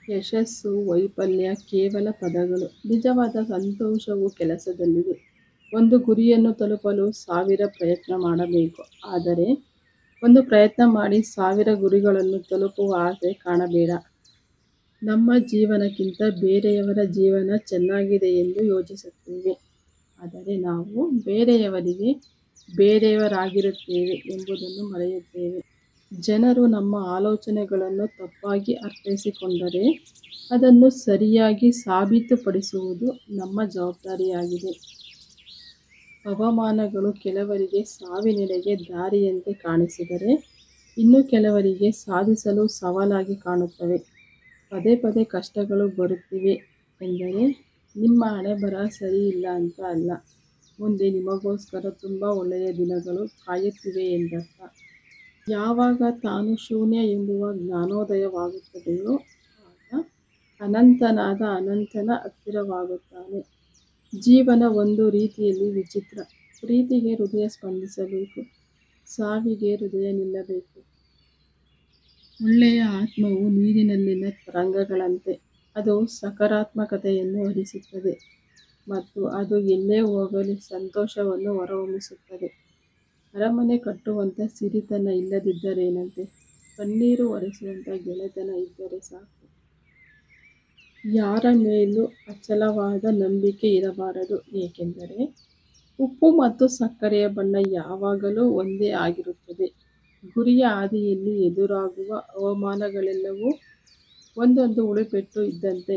ಯಶಸ್ಸು, ವೈಫಲ್ಯ ಕೇವಲ ಪದಗಳು. ನಿಜವಾದ ಸಂತೋಷವು ಕೆಲಸದಲ್ಲಿದೆ. ಒಂದು ಗುರಿಯನ್ನು ತಲುಪಲು 1000 ಪ್ರಯತ್ನ ಮಾಡಬೇಕು. ಆದರೆ ಒಂದು ಪ್ರಯತ್ನ ಮಾಡಿ 1000 ಗುರಿಗಳನ್ನು ತಲುಪುವ ಆಸೆ ಕಾಣಬೇಡ. ನಮ್ಮ ಜೀವನಕ್ಕಿಂತ ಬೇರೆಯವರ ಜೀವನ ಚೆನ್ನಾಗಿದೆ ಎಂದು ಯೋಚಿಸುತ್ತೇವೆ. ಆದರೆ ನಾವು ಬೇರೆಯವರಿಗೆ ಬೇರೆಯವರಾಗಿರುತ್ತೇವೆ ಎಂಬುದನ್ನು ಮರೆಯುತ್ತೇವೆ. ಜನರು ನಮ್ಮ ಆಲೋಚನೆಗಳನ್ನು ತಪ್ಪಾಗಿ ಅರ್ಥೈಸಿಕೊಂಡರೆ ಅದನ್ನು ಸರಿಯಾಗಿ ಸಾಬೀತುಪಡಿಸುವುದು ನಮ್ಮ ಜವಾಬ್ದಾರಿಯಾಗಿದೆ. ಅವಮಾನಗಳು ಕೆಲವರಿಗೆ ಸಾವಿನೆಡೆಗೆ ದಾರಿಯಂತೆ ಕಾಣಿಸಿದರೆ, ಇನ್ನು ಕೆಲವರಿಗೆ ಸಾಧಿಸಲು ಸವಾಲಾಗಿ ಕಾಣುತ್ತವೆ. ಪದೇ ಪದೇ ಕಷ್ಟಗಳು ಬರುತ್ತಿವೆ ಎಂದರೆ ನಿಮ್ಮ ಹಣೆಬರಹ ಸರಿಯಿಲ್ಲ ಅಂತ ಅಲ್ಲ. ಮುಂದೆ ನಿಮಗೋಸ್ಕರ ತುಂಬ ಒಳ್ಳೆಯ ದಿನಗಳು ಕಾಯುತ್ತಿವೆ ಎಂದರ್ಥ. ಯಾವಾಗ ತಾನು ಶೂನ್ಯ ಎಂಬುವ ಜ್ಞಾನೋದಯವಾಗುತ್ತದೆಯೋ ಆಗ ಅನಂತನಾದ ಅನಂತನ ಹತ್ತಿರವಾಗುತ್ತಾನೆ. ಜೀವನ ಒಂದು ರೀತಿಯಲ್ಲಿ ವಿಚಿತ್ರ. ಪ್ರೀತಿಗೆ ಹೃದಯ ಸ್ಪಂದಿಸಬೇಕು, ಸಾವಿಗೆ ಹೃದಯ ನಿಲ್ಲಬೇಕು. ಒಳ್ಳೆಯ ಆತ್ಮವು ನೀರಿನಲ್ಲಿನ ತರಂಗಗಳಂತೆ. ಅದು ಸಕಾರಾತ್ಮಕತೆಯನ್ನು ಹರಿಸುತ್ತದೆ ಮತ್ತು ಅದು ಎಲ್ಲೇ ಹೋಗಲಿ ಸಂತೋಷವನ್ನು ಹೊರಹೊಮ್ಮಿಸುತ್ತದೆ. ಅರಮನೆ ಕಟ್ಟುವಂಥ ಸಿರಿತನ ಇಲ್ಲದಿದ್ದರೇನಂತೆ, ಕಣ್ಣೀರು ಒರೆಸುವಂಥ ಗೆಳೆತನ ಇದ್ದರೆ ಸಾಕು. ಯಾರ ಮೇಲೂ ಅಚಲವಾದ ನಂಬಿಕೆ ಇರಬಾರದು, ಏಕೆಂದರೆ ಉಪ್ಪು ಮತ್ತು ಸಕ್ಕರೆಯ ಬಣ್ಣ ಯಾವಾಗಲೂ ಒಂದೇ ಆಗಿರುತ್ತದೆ. ಗುರಿಯ ಹಾದಿಯಲ್ಲಿ ಎದುರಾಗುವ ಅವಮಾನಗಳೆಲ್ಲವೂ ಒಂದೊಂದು ಉಳಿಪೆಟ್ಟು ಇದ್ದಂತೆ.